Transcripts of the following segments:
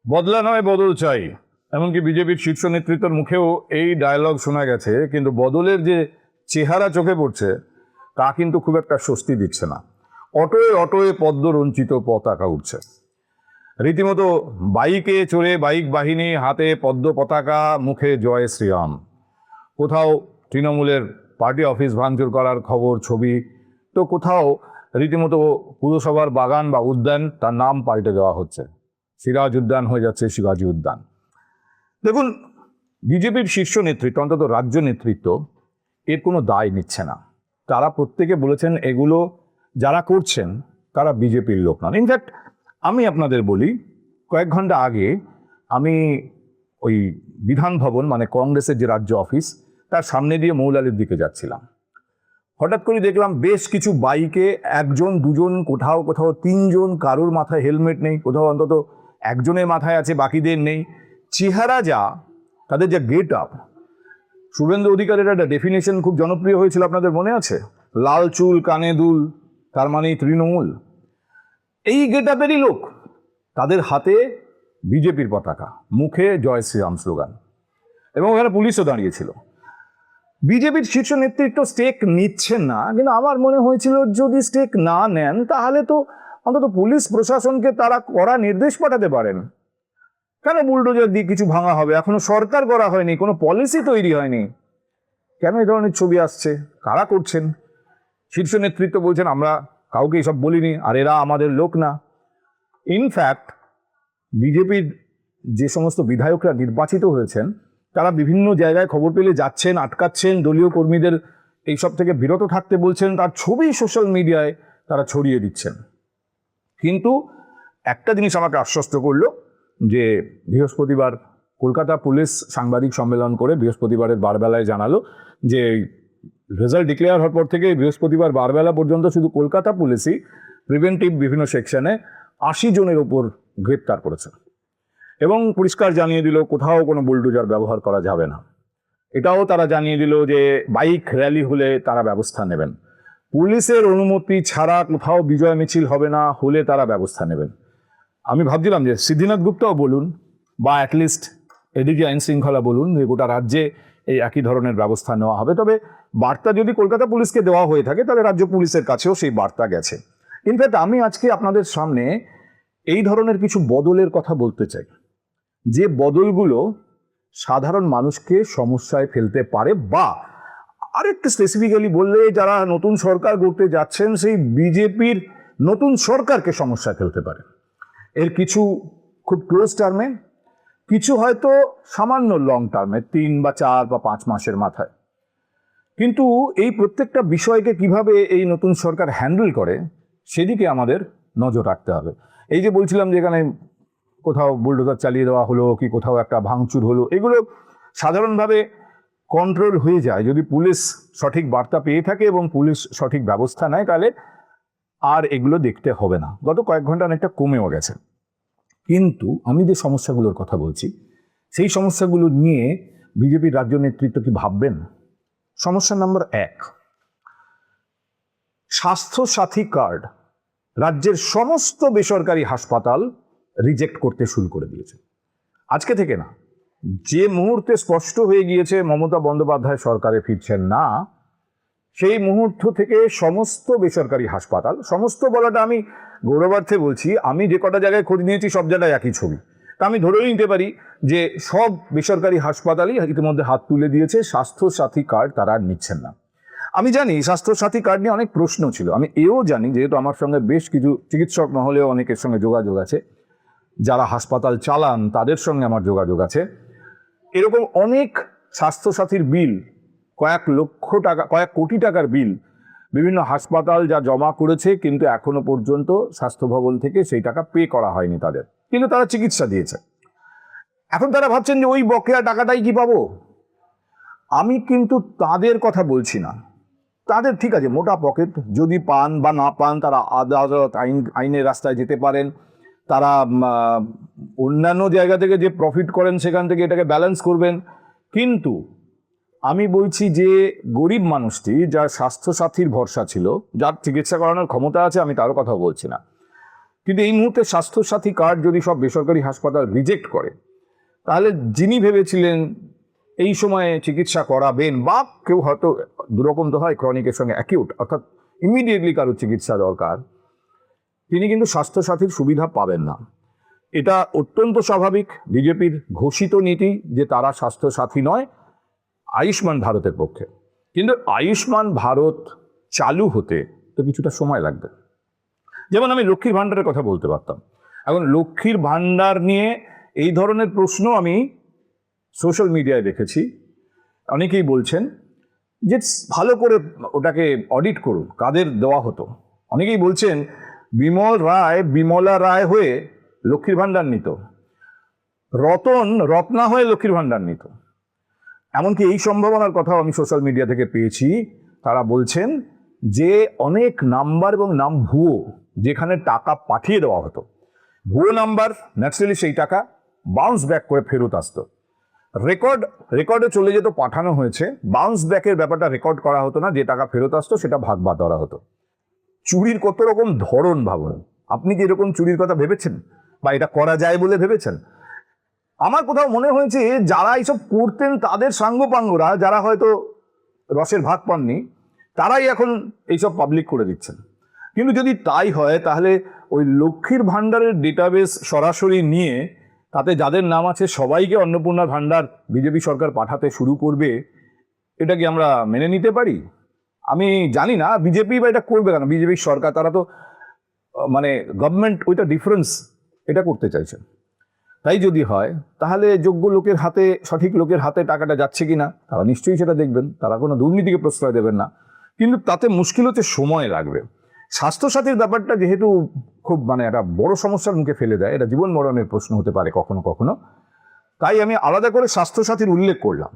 বদলা নয় বদল চাই, এমনকি বিজেপির শীর্ষ নেতৃত্বের মুখেও এই ডায়লগ শোনা গেছে, কিন্তু বদলের যে চেহারা চোখে পড়ছে তা কিন্তু খুব একটা স্বস্তি দিচ্ছে না। অটোয় অটোয় পদ্মরঞ্চিত পতাকা উঠছে, রীতিমতো বাইকে চড়ে বাইক বাহিনী, হাতে পদ্ম পতাকা, মুখে জয় শ্রীরাম। কোথাও তৃণমূলের পার্টি অফিস ভাঙচুর করার খবর, ছবি, তো কোথাও রীতিমতো পুরসভার বাগান বা উদ্যান তার নাম পাল্টে দেওয়া হচ্ছে, সিরাজ উদ্যান হয়ে যাচ্ছে শিবাজী উদ্যান। দেখুন, বিজেপির শীর্ষ নেতৃত্ব, অন্তত রাজ্য নেতৃত্ব, এর কোনো দায় নিচ্ছে না। তারা প্রত্যেকে বলেছেন এগুলো যারা করছেন তারা বিজেপির লোক নন। ইনফ্যাক্ট আমি আপনাদের বলি, কয়েক ঘন্টা আগে আমি ওই বিধান ভবন, মানে কংগ্রেসের যে রাজ্য অফিস, তার সামনে দিয়ে মৌলালির দিকে যাচ্ছিলাম। হঠাৎ করে দেখলাম বেশ কিছু বাইকে একজন দুজন, কোথাও কোথাও তিনজন, কারোর মাথায় হেলমেট নেই, কোথাও অন্তত একজনের মাথায় আছে, বাকিদের নেই। চেহারা যা, তাদের যা গেট আপ, শুভেন্দু অধিকারের একটা ডেফিনেশন খুব জনপ্রিয় হয়েছিল, আপনাদের মনে আছে? লাল চুল, কানে দুল, তার মানেই তৃণমূল। এই গেট আপেরই লোক, তাদের হাতে বিজেপির পতাকা, মুখে জয় শ্রীরাম স্লোগান, এবং ওখানে পুলিশও দাঁড়িয়েছিল। বিজেপির শীর্ষ নেতৃত্ব স্টেক নিচ্ছেন না, কিন্তু আমার মনে হয়েছিল যদি স্টেক না নেন তাহলে তো অন্তত পুলিশ প্রশাসনকে তারা কড়া নির্দেশ পাঠাতে পারেন। কেন বুলডোজার দিয়ে কিছু ভাঙা হবে? এখনো সরকার করা হয়নি, কোনো পলিসি তৈরি হয়নি, কেন এই ধরনের ছবি আসছে? কারা করছেন? শীর্ষ নেতৃত্ব বলছেন আমরা কাউকে এসব বলিনি, আর এরা আমাদের লোক না। ইনফ্যাক্ট বিজেপির যে সমস্ত বিধায়করা নির্বাচিত হয়েছেন তারা বিভিন্ন জায়গায় খবর পেলে যাচ্ছেন, আটকাচ্ছেন, দলীয় কর্মীদের এইসব থেকে বিরত থাকতে বলছেন, তার ছবি সোশ্যাল মিডিয়ায় তারা ছড়িয়ে দিচ্ছেন। কিন্তু একটা জিনিস আমাকে আশ্বস্ত করলো, যে বৃহস্পতিবার কলকাতা পুলিশ সাংবাদিক সম্মেলন করে বৃহস্পতিবারের বারবেলায় জানালো যে রেজাল্ট ডিক্লেয়ার হওয়ার পর থেকে বৃহস্পতিবার বারবেলা পর্যন্ত শুধু কলকাতা পুলিশই প্রিভেন্টিভ বিভিন্ন সেকশনে 80 জনের ওপর গ্রেপ্তার করেছে, এবং পরিষ্কার জানিয়ে দিল কোথাও কোনো বুলডোজার ব্যবহার করা যাবে না। এটাও তারা জানিয়ে দিল যে বাইক র্যালি হলে তারা ব্যবস্থা নেবেন, পুলিশের অনুমতি ছাড়া কোথাও বিজয় মিছিল হবে না, হলে তারা ব্যবস্থা নেবেন। আমি ভাবছিলাম যে সিদ্ধিনাথ গুপ্তাও বলুন, বা অ্যাটলিস্ট এদিকে আইন শৃঙ্খলা বলুন, যে গোটা রাজ্যে এই একই ধরনের ব্যবস্থা নেওয়া হবে। তবে বার্তা যদি কলকাতা পুলিশকে দেওয়া হয়ে থাকে তাহলে রাজ্য পুলিশের কাছেও সেই বার্তা গেছে। ইনফ্যাক্ট আমি আজকে আপনাদের সামনে এই ধরনের কিছু বদলের কথা বলতে চাই, যে বদলগুলো সাধারণ মানুষকে সমস্যায় ফেলতে পারে, বা আরেকটু স্পেসিফিক্যালি বললে যারা নতুন সরকার গড়তে যাচ্ছেন সেই বিজেপির নতুন সরকারকে সমস্যায় ফেলতে পারে। এর কিছু খুব ক্লোজ টার্মে, কিছু হয়তো সামান্য লং টার্মে, 3 বা 4 বা 5 মাসের মাথায়। কিন্তু এই প্রত্যেকটা বিষয়কে কিভাবে এই নতুন সরকার হ্যান্ডেল করে সেদিকে আমাদের নজর রাখতে হবে। এই যে বলছিলাম যে এখানে কোথাও বুলডোজার চালিয়ে দেওয়া হলো, কি কোথাও একটা ভাঙচুর হলো, এগুলো সাধারণভাবে কন্ট্রোল হয়ে যায় যদি পুলিশ সঠিক বার্তা পেয়ে থাকে এবং পুলিশ সঠিক ব্যবস্থা নেয়, তাহলে আর এগুলো দেখতে হবে না। গত কয়েক ঘন্টা অনেকটা কমেও গেছে। কিন্তু আমি যে সমস্যাগুলোর কথা বলছি সেই সমস্যাগুলো নিয়ে বিজেপির রাজ্য নেতৃত্ব কি ভাববেন? সমস্যা নম্বর 1, স্বাস্থ্যসাথী কার্ড রাজ্যের সমস্ত বেসরকারি হাসপাতাল রিজেক্ট করতে শুরু করে দিয়েছে। আজকে থেকে না, যে মুহূর্তে স্পষ্ট হয়ে গিয়েছে মমতা বন্দ্যোপাধ্যায় সরকারে ফিরছেন না, সেই মুহূর্ত থেকে সমস্ত বেসরকারি হাসপাতাল, সমস্ত বলাটা আমি গৌরবার্থে বলছি, আমি যে কটা জায়গায় খোঁজ নিয়েছি সব জায়গায় একই ছবি, তা আমি ধরেই নিতে পারি যে সব বেসরকারি হাসপাতালই ইতিমধ্যে হাত তুলে দিয়েছে, স্বাস্থ্যসাথী কার্ড তারা আর নিচ্ছেন না। আমি জানি স্বাস্থ্যসাথী কার্ড নিয়ে অনেক প্রশ্ন ছিল, আমি এও জানি, যেহেতু আমার সঙ্গে বেশ কিছু চিকিৎসক মহলেও অনেকের সঙ্গে যোগাযোগ আছে, যারা হাসপাতাল চালান তাদের সঙ্গে আমার যোগাযোগ আছে, এরকম অনেক স্বাস্থ্যসাথীর বিল, কয়েক লক্ষ টাকা, কয়েক কোটি টাকার বিল বিভিন্ন হাসপাতাল যা জমা করেছে, কিন্তু এখনো পর্যন্ত স্বাস্থ্য ভবন থেকে সেই টাকা পে করা হয়নি তাদের, কিন্তু তারা চিকিৎসা দিয়েছে। এখন তারা ভাবছেন যে ওই বকেয়া টাকাটাই কি পাবো। আমি কিন্তু তাদের কথা বলছি না, তাদের ঠিক আছে মোটা পকেট, যদি পান বা না পান তারা আদালত আইনের রাস্তায় যেতে পারেন, তারা অন্যান্য জায়গা থেকে যে প্রফিট করেন সেখান থেকে এটাকে ব্যালেন্স করবেন। কিন্তু আমি বলছি যে গরিব মানুষটি, যার স্বাস্থ্যসাথীর ভরসা ছিল, যার চিকিৎসা করানোর ক্ষমতা আছে, আমি তারও কথা বলছি না, কিন্তু এই মুহূর্তে স্বাস্থ্যসাথী কার্ড যদি সব বেসরকারি হাসপাতাল রিজেক্ট করে, তাহলে যিনি ভেবেছিলেন এই সময়ে চিকিৎসা করাবেন, বা কেউ হয়তো দুরকম তো হয়, ক্রনিকের সঙ্গে অ্যাকিউট, অর্থাৎ ইমিডিয়েটলি কারো চিকিৎসা দরকার, তিনি কিন্তু স্বাস্থ্যসাথীর সুবিধা পাবেন না। এটা অত্যন্ত স্বাভাবিক। বিজেপির ঘোষিত নীতি যে তারা স্বাস্থ্যসাথী নয়, আয়ুষ্মান ভারতের পক্ষে। কিন্তু আয়ুষ্মান ভারত চালু হতে তো কিছুটা সময় লাগবে। যেমন আমি লক্ষ্মীর ভাণ্ডারের কথা বলতে পারতাম। এখন লক্ষ্মীর ভাণ্ডার নিয়ে এই ধরনের প্রশ্ন আমি সোশ্যাল মিডিয়ায় দেখেছি। অনেকেই বলছেন যে ভালো করে ওটাকে অডিট করুন, কাদের দেওয়া হতো। অনেকেই বলছেন বিমলা রায় হয়ে লক্ষ্মীর ভাণ্ডার নিত, রত্না হয়ে লক্ষ্মীর ভাণ্ডার নিত। এমনকি এই সম্ভাবনার কথাও আমি সোশ্যাল মিডিয়া থেকে পেয়েছি। তারা বলছেন যে অনেক নাম্বার এবং নাম ভুয়ো, যেখানে টাকা পাঠিয়ে দেওয়া হতো, ভুয়ো নাম্বার, ন্যাচারালি সেই টাকা বাউন্স ব্যাক করে ফেরত আসতো। রেকর্ডে চলে যেত পাঠানো হয়েছে, বাউন্স ব্যাকের ব্যাপারটা রেকর্ড করা হতো না, যে টাকা ফেরত আসতো সেটা ভাগ বাটোয়ারা হতো। চুরির কত রকম ধরন ভাবুন। আপনি কি এরকম চুরির কথা ভেবেছেন, বা এটা করা যায় বলে ভেবেছেন? আমার কোথাও মনে হয়েছে যারা এইসব করতেন তাদের সাঙ্গপাঙ্গরা, যারা হয়তো রসের ভাগ পাননি, তারাই এখন এইসব পাবলিক করে দিচ্ছেন। কিন্তু যদি তাই হয়, তাহলে ওই লক্ষ্মীর ভাণ্ডারের ডেটাবেস সরাসরি নিয়ে তাতে যাদের নাম আছে সবাইকে অন্নপূর্ণার ভাণ্ডার বিজেপি সরকার পাঠাতে শুরু করবে, এটা কি আমরা মেনে নিতে পারি? আমি জানি না বিজেপি বা এটা করবে কেন। বিজেপির সরকার, তারা তো মানে গভর্নমেন্ট ওইটা ডিফারেন্স এটা করতে চাইছে। তাই যদি হয়, তাহলে যোগ্য লোকের হাতে, সঠিক লোকের হাতে টাকাটা যাচ্ছে কিনা তারা নিশ্চয়ই সেটা দেখবেন। তারা কোনো দুর্নীতিকে প্রশ্রয় দেবেন না। কিন্তু তাতে মুশকিল হচ্ছে সময় লাগবে। স্বাস্থ্যসাথীর ব্যাপারটা যেহেতু খুব একটা বড় সমস্যার মুখে ফেলে দেয়, এটা জীবন মরণের প্রশ্ন হতে পারে কখনো কখনো, তাই আমি আলাদা করে স্বাস্থ্যসাথীর উল্লেখ করলাম।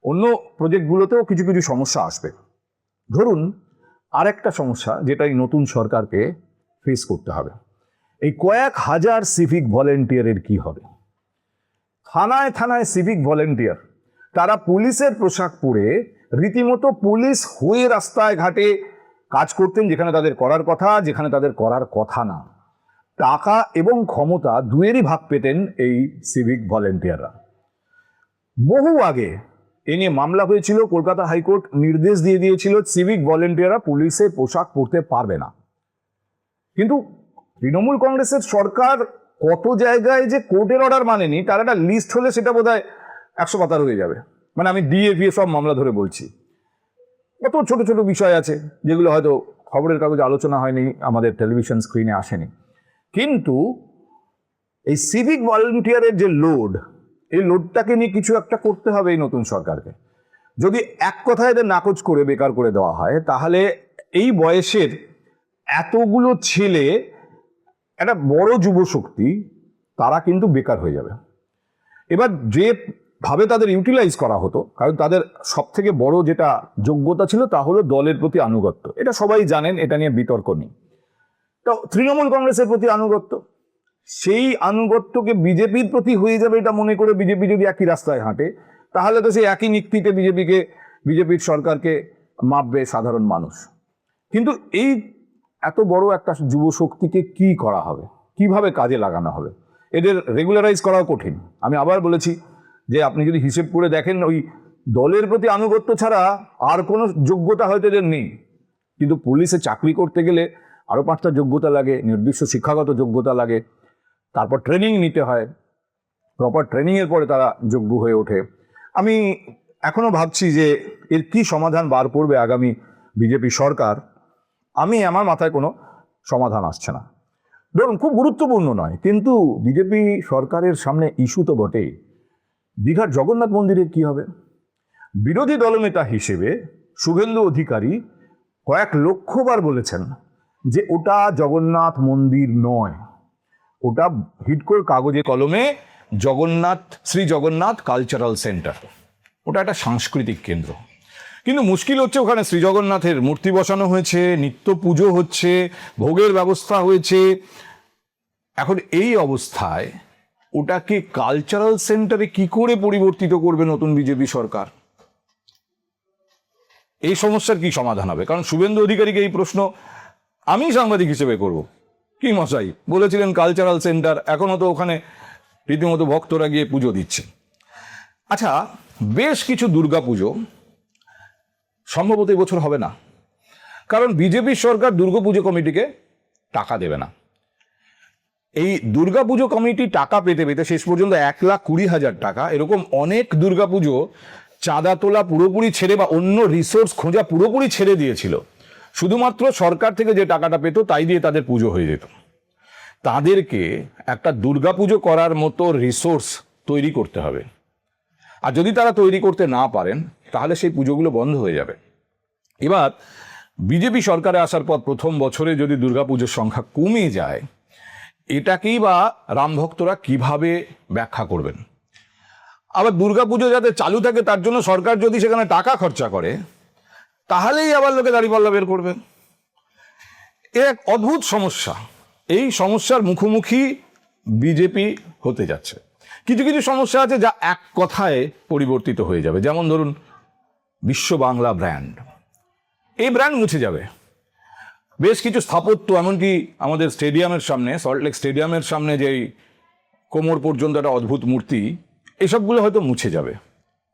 অন্য প্রজেক্টগুলোতেও কিছু কিছু সমস্যা আসবে। ধরুন আরেকটা সমস্যা যেটা এই নতুন সরকারকে ফেস করতে হবে, এই কয়েক হাজার সিভিক ভলেন্টিয়ারের কি হবে? থানায় থানায় সিভিক ভলেন্টিয়ার, তারা পুলিশের পোশাক পরে রীতিমতো পুলিশ হয়ে রাস্তায় ঘাটে কাজ করতেন, যেখানে তাদের করার কথা, যেখানে তাদের করার কথা না। টাকা এবং ক্ষমতা দুয়েরই ভাগ পেতেন এই সিভিক ভলেন্টিয়াররা। বহু আগে এ নিয়ে মামলা হয়েছিল, কলকাতা হাইকোর্ট নির্দেশ দিয়ে দিয়েছিল সিভিক ভলেন্টিয়াররা পুলিশের পোশাক পরতে পারবে না। কিন্তু তৃণমূল কংগ্রেসের সরকার কত জায়গায় যে কোর্টের অর্ডার মানেনি, তার একটা লিস্ট হলে সেটা বোধহয় 100 পাতার হয়ে যাবে। আমি ডিএ সব মামলা ধরে বলছি। কত ছোট ছোট বিষয় আছে যেগুলো হয়তো খবরের কাগজে আলোচনা হয়নি, আমাদের টেলিভিশন স্ক্রিনে আসেনি। কিন্তু এই সিভিক ভলেন্টিয়ারের যে লোড, এই লোডটাকে নিয়ে কিছু একটা করতে হবে এই নতুন সরকারকে। যদি এক কথায় এদের নাকচ করে বেকার করে দেওয়া হয়, তাহলে এই বয়সের এতগুলো ছেলে, একটা বড় যুব শক্তি, তারা কিন্তু বেকার হয়ে যাবে। এবার যে ভাবে তাদের ইউটিলাইজ করা হতো, কারণ তাদের সব থেকে বড় যেটা যোগ্যতা ছিল তা হলো দলের প্রতি আনুগত্য। এটা সবাই জানেন, এটা নিয়ে বিতর্ক নেই। তো তৃণমূল কংগ্রেসের প্রতি আনুগত্য, সেই আনুগত্যকে বিজেপির প্রতি হয়ে যাবে এটা মনে করে বিজেপি যদি একই রাস্তায় হাঁটে, তাহলে তো সেই একই নিক্তিতে বিজেপির সরকারকে মাপবে সাধারণ মানুষ। কিন্তু এই এত বড় একটা যুব শক্তিকে কি করা হবে, কিভাবে কাজে লাগানো হবে, এদের রেগুলারাইজ করাও কঠিন। আমি আবার বলেছি যে আপনি যদি হিসেব করে দেখেন, ওই দলের প্রতি আনুগত্য ছাড়া আর কোনো যোগ্যতা হয়তো এদের নেই। কিন্তু পুলিশে চাকরি করতে গেলে আরও 5টা যোগ্যতা লাগে, নির্দিষ্ট শিক্ষাগত যোগ্যতা লাগে, তারপর ট্রেনিং নিতে হয়, প্রপার ট্রেনিংয়ের পরে তারা যোগ্য হয়ে ওঠে। আমি এখনো ভাবছি যে এর কি সমাধান বার করবে আগামী বিজেপি সরকার। আমার মাথায় কোনো সমাধান আসছে না। ধরুন খুব গুরুত্বপূর্ণ নয়, কিন্তু বিজেপি সরকারের সামনে ইস্যু তো বটেই, দীঘার জগন্নাথ মন্দিরের কি হবে? বিরোধী দলনেতা হিসেবে শুভেন্দু অধিকারী কয়েক লক্ষবার বলেছেন যে ওটা জগন্নাথ মন্দির নয়, ওটা হিডকোর কাগজে কলমে শ্রী জগন্নাথ কালচারাল সেন্টার, ওটা একটা সাংস্কৃতিক কেন্দ্র। কিন্তু মুশকিল হচ্ছে, ওখানে শ্রী জগন্নাথের মূর্তি বসানো হয়েছে, নিত্য পুজো হচ্ছে, ভোগের ব্যবস্থা হয়েছে। এখন এই অবস্থায় ওটাকে কালচারাল সেন্টারে কি করে পরিবর্তিত করবে নতুন বিজেপি সরকার? এই সমস্যার কি সমাধান হবে? কারণ শুভেন্দু অধিকারীকে এই প্রশ্ন আমি সাংবাদিক হিসেবে করব, কি মশাই বলেছিলেন কালচারাল সেন্টার, এখনো তো ওখানে রীতিমতো ভক্তরা গিয়ে পুজো দিচ্ছে। আচ্ছা, বেশ কিছু দুর্গাপুজো সম্ভবত এবছর হবে না, কারণ বিজেপি সরকার দুর্গাপুজো কমিটিকে টাকা দেবে না। এই দুর্গাপুজো কমিটি টাকা পেতে পেতে শেষ পর্যন্ত 1,20,000 টাকা, এরকম অনেক দুর্গাপুজো চাঁদা তোলা পুরোপুরি ছেড়ে বা অন্য রিসোর্স খোঁজা পুরোপুরি ছেড়ে দিয়েছিল। শুধুমাত্র সরকার থেকে যে টাকাটা পেত তাই দিয়ে তাদের পুজো হয়ে যেত। তাদেরকে একটা দুর্গাপুজো করার মতো রিসোর্স তৈরি করতে হবে, আর যদি তারা তৈরি করতে না পারেন তাহলে সেই পুজোগুলো বন্ধ হয়ে যাবে। এবার বিজেপি সরকারে আসার পর প্রথম বছরে যদি দুর্গাপুজোর সংখ্যা কমে যায়, এটাকেই বা রামভক্তরা কিভাবে ব্যাখ্যা করবেন? আবার দুর্গাপুজো যাতে চালু থাকে তার জন্য সরকার যদি সেখানে টাকা খরচা করে, তাহলেই আবার লোকে দাঁড়িপাল্লা বের করবে। এক অদ্ভুত সমস্যা। এই সমস্যার মুখোমুখি বিজেপি হতে যাচ্ছে। কিছু কিছু সমস্যা আছে যা এক কথায় পরিবর্তিত হয়ে যাবে, যেমন ধরুন বিশ্ব বাংলা ব্র্যান্ড, এই ব্র্যান্ড মুছে যাবে। বেশ কিছু স্থাপত্য, এমনকি আমাদের স্টেডিয়ামের সামনে, সল্টলেক স্টেডিয়ামের সামনে যেই কোমর পর্যন্ত একটা অদ্ভুত মূর্তি, এসবগুলো হয়তো মুছে যাবে।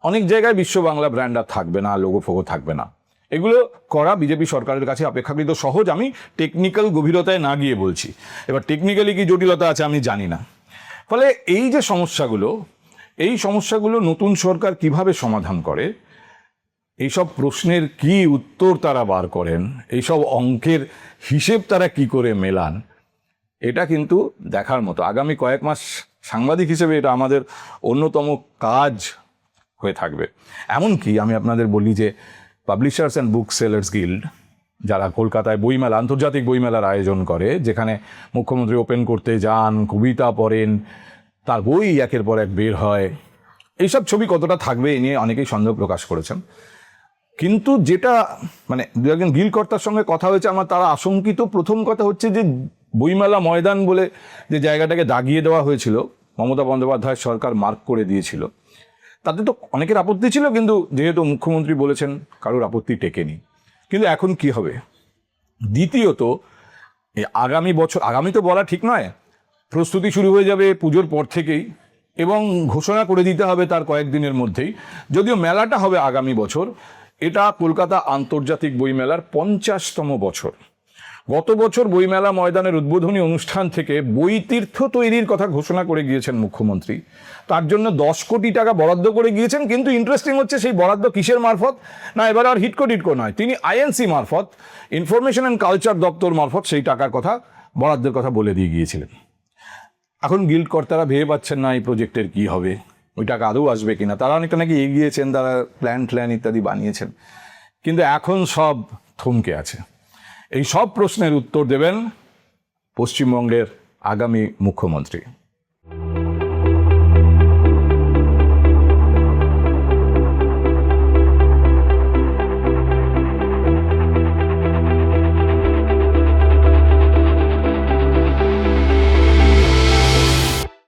অনেক জায়গায় বিশ্ব বাংলা ব্র্যান্ড আর থাকবে না, লোগো ফোগো থাকবে না। এগুলো করা বিজেপি সরকারের কাছে অপেক্ষাকৃত সহজ। আমি টেকনিক্যাল গভীরতায় না গিয়ে বলছি, এবার টেকনিক্যালি কি জটিলতা আছে আমি জানি না। ফলে এই যে সমস্যাগুলো, এই সমস্যাগুলো নতুন সরকার কিভাবে সমাধান করে, এইসব প্রশ্নের কি উত্তর তারা বার করেন, এইসব অঙ্কের হিসেব তারা কি করে মেলান, এটা কিন্তু দেখার মতো। আগামী কয়েক মাস সাংবাদিক হিসেবে এটা আমাদের অন্যতম কাজ হয়ে থাকবে। এমনকি আমি আপনাদের বলি যে publishers and book sellers guild, যারা কলকাতায় বইমেলা, আন্তর্জাতিক বইমেলার আয়োজন করে, যেখানে মুখ্যমন্ত্রী ওপেন করতে যান, কবিতা পড়েন, তার বই একের পর এক বের হয়, এইসব ছবি কতটা থাকবে এ নিয়ে অনেকেই সন্দেহ প্রকাশ করেছেন। কিন্তু যেটা মানে দু একজন গিল্ডকর্তার সঙ্গে কথা হয়েছে আমার, তারা আশঙ্কিত প্রথম কথা হচ্ছে যে বইমেলা ময়দান বলে যে জায়গাটাকে দাগিয়ে দেওয়া হয়েছিল, মমতা বন্দ্যোপাধ্যায় সরকার মার্ক করে দিয়েছিল, তাতে তো অনেকের আপত্তি ছিল, কিন্তু যেহেতু মুখ্যমন্ত্রী বলেছেন কারোর আপত্তি টেকেনি। কিন্তু এখন কি হবে? দ্বিতীয়ত, আগামী বছর, আগামী তো বলা ঠিক নয়, প্রস্তুতি শুরু হয়ে যাবে পুজোর পর থেকেই, এবং ঘোষণা করে দিতে হবে তার কয়েকদিনের মধ্যেই। যদিও মেলাটা হবে আগামী বছর, এটা কলকাতা আন্তর্জাতিক বইমেলার 50তম বছর। গত বছর বইমেলা ময়দানের উদ্বোধনী অনুষ্ঠান থেকে বই তীর্থ তৈরির কথা ঘোষণা করে গিয়েছেন মুখ্যমন্ত্রী। তার জন্য 10 কোটি টাকা বরাদ্দ করে গিয়েছেন। কিন্তু ইন্টারেস্টিং হচ্ছে, সেই বরাদ্দ কিসের মারফত? না, এবার আর হিটকো টিটকো নয়, তিনি আইএনসি মারফত, ইনফরমেশন অ্যান্ড কালচার দপ্তর মারফত সেই টাকার কথা, বরাদ্দের কথা বলে দিয়ে গিয়েছিলেন। এখন গিল্ড কর্তারা ভেবে পাচ্ছেন না এই প্রজেক্টের কি হবে, ওই টাকা আদৌ আসবে কিনা। তারা অনেকটা নাকি এগিয়েছেন, তারা প্ল্যান ইত্যাদি বানিয়েছেন, কিন্তু এখন সব থমকে আছে। এই সব প্রশ্নের উত্তর দেবেন পশ্চিমবঙ্গের আগামী মুখ্যমন্ত্রী।